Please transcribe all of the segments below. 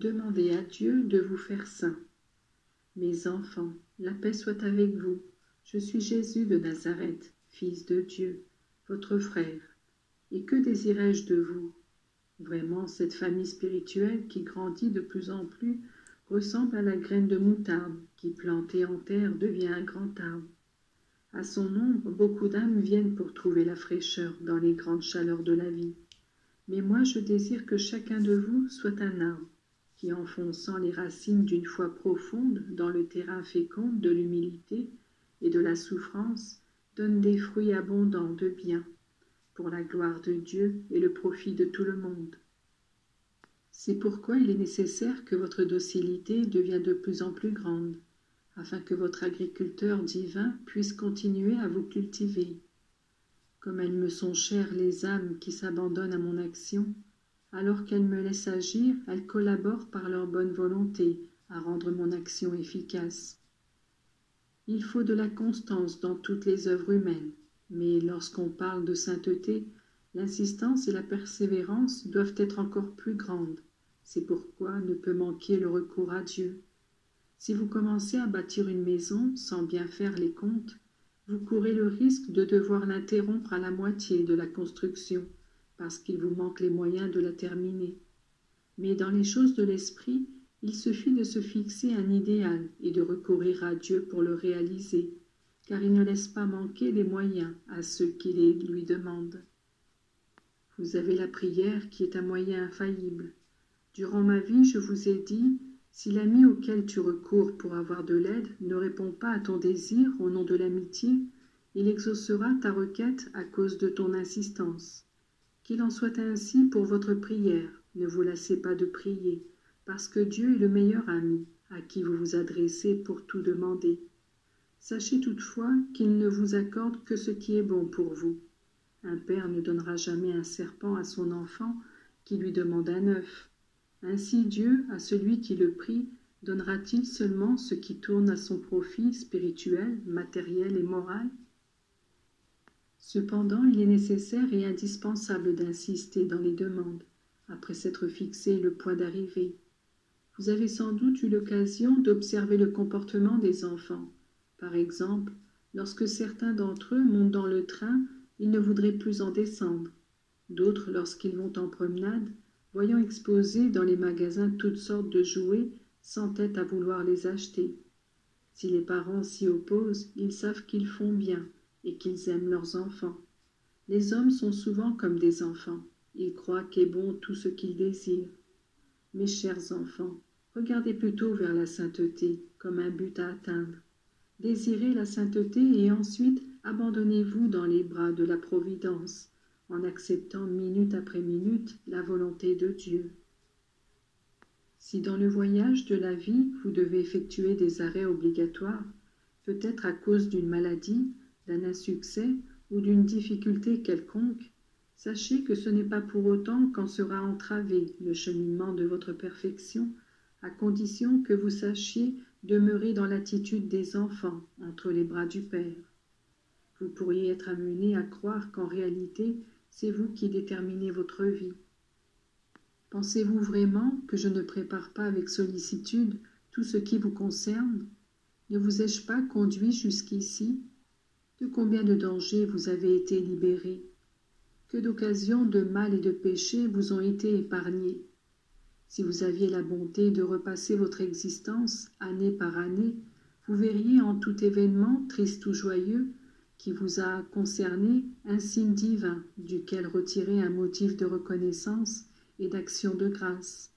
Demandez à Dieu de vous faire saints. Mes enfants, la paix soit avec vous. Je suis Jésus de Nazareth, Fils de Dieu, votre frère. Et que désirais-je de vous? Vraiment, cette famille spirituelle qui grandit de plus en plus ressemble à la graine de moutarde qui, plantée en terre, devient un grand arbre. À son ombre, beaucoup d'âmes viennent pour trouver la fraîcheur dans les grandes chaleurs de la vie. Mais moi, je désire que chacun de vous soit un arbre qui, enfonçant les racines d'une foi profonde dans le terrain fécond de l'humilité et de la souffrance, donne des fruits abondants de bien, pour la gloire de Dieu et le profit de tout le monde. C'est pourquoi il est nécessaire que votre docilité devienne de plus en plus grande, afin que votre agriculteur divin puisse continuer à vous cultiver. Comme elles me sont chères les âmes qui s'abandonnent à mon action, alors qu'elles me laissent agir, elles collaborent par leur bonne volonté à rendre mon action efficace. Il faut de la constance dans toutes les œuvres humaines, mais lorsqu'on parle de sainteté, l'insistance et la persévérance doivent être encore plus grandes. C'est pourquoi ne peut manquer le recours à Dieu. Si vous commencez à bâtir une maison sans bien faire les comptes, vous courez le risque de devoir l'interrompre à la moitié de la construction, parce qu'il vous manque les moyens de la terminer. Mais dans les choses de l'esprit, il suffit de se fixer un idéal et de recourir à Dieu pour le réaliser, car il ne laisse pas manquer les moyens à ceux qui les lui demandent. Vous avez la prière qui est un moyen infaillible. Durant ma vie, je vous ai dit, si l'ami auquel tu recours pour avoir de l'aide ne répond pas à ton désir au nom de l'amitié, il exaucera ta requête à cause de ton insistance. Qu'il en soit ainsi pour votre prière, ne vous lassez pas de prier, parce que Dieu est le meilleur ami à qui vous vous adressez pour tout demander. Sachez toutefois qu'il ne vous accorde que ce qui est bon pour vous. Un père ne donnera jamais un serpent à son enfant qui lui demande un œuf. Ainsi Dieu, à celui qui le prie, donnera-t-il seulement ce qui tourne à son profit spirituel, matériel et moral? Cependant, il est nécessaire et indispensable d'insister dans les demandes, après s'être fixé le point d'arrivée. Vous avez sans doute eu l'occasion d'observer le comportement des enfants. Par exemple, lorsque certains d'entre eux montent dans le train, ils ne voudraient plus en descendre. D'autres, lorsqu'ils vont en promenade, voyant exposés dans les magasins toutes sortes de jouets, s'entêtent à vouloir les acheter. Si les parents s'y opposent, ils savent qu'ils font bien et qu'ils aiment leurs enfants. Les hommes sont souvent comme des enfants. Ils croient qu'est bon tout ce qu'ils désirent. Mes chers enfants, regardez plutôt vers la sainteté comme un but à atteindre. Désirez la sainteté et ensuite abandonnez-vous dans les bras de la Providence, en acceptant minute après minute la volonté de Dieu. Si dans le voyage de la vie vous devez effectuer des arrêts obligatoires, peut-être à cause d'une maladie, d'un insuccès ou d'une difficulté quelconque, sachez que ce n'est pas pour autant qu'en sera entravé le cheminement de votre perfection, à condition que vous sachiez demeurer dans l'attitude des enfants entre les bras du Père. Vous pourriez être amené à croire qu'en réalité, c'est vous qui déterminez votre vie. Pensez-vous vraiment que je ne prépare pas avec sollicitude tout ce qui vous concerne? Ne vous ai-je pas conduit jusqu'ici? De combien de dangers vous avez été libérés? Que d'occasions de mal et de péché vous ont été épargnées? Si vous aviez la bonté de repasser votre existence année par année, vous verriez en tout événement, triste ou joyeux, qui vous a concerné, un signe divin duquel retirer un motif de reconnaissance et d'action de grâce.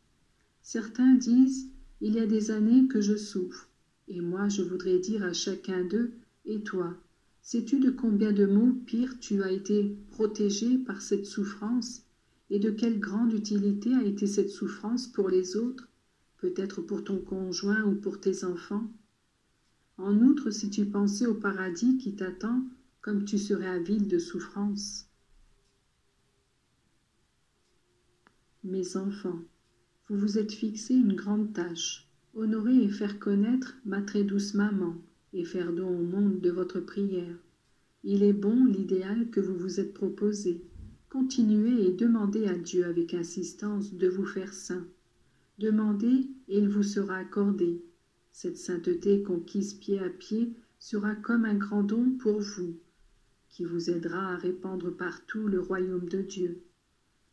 Certains disent « Il y a des années que je souffre », et moi je voudrais dire à chacun d'eux « Et toi, sais-tu de combien de maux pires tu as été protégé par cette souffrance, et de quelle grande utilité a été cette souffrance pour les autres, peut-être pour ton conjoint ou pour tes enfants? En outre, si tu pensais au paradis qui t'attend, comme tu serais avide de souffrance. Mes enfants, vous vous êtes fixé une grande tâche, honorer et faire connaître ma très douce maman, et faire don au monde de votre prière. Il est bon l'idéal que vous vous êtes proposé. Continuez et demandez à Dieu avec insistance de vous faire saint. Demandez et il vous sera accordé. Cette sainteté conquise pied à pied sera comme un grand don pour vous, qui vous aidera à répandre partout le royaume de Dieu.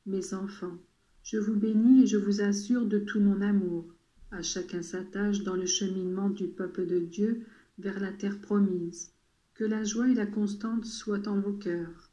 Mes enfants, je vous bénis et je vous assure de tout mon amour. À chacun sa tâche dans le cheminement du peuple de Dieu vers la terre promise. Que la joie et la constance soient en vos cœurs.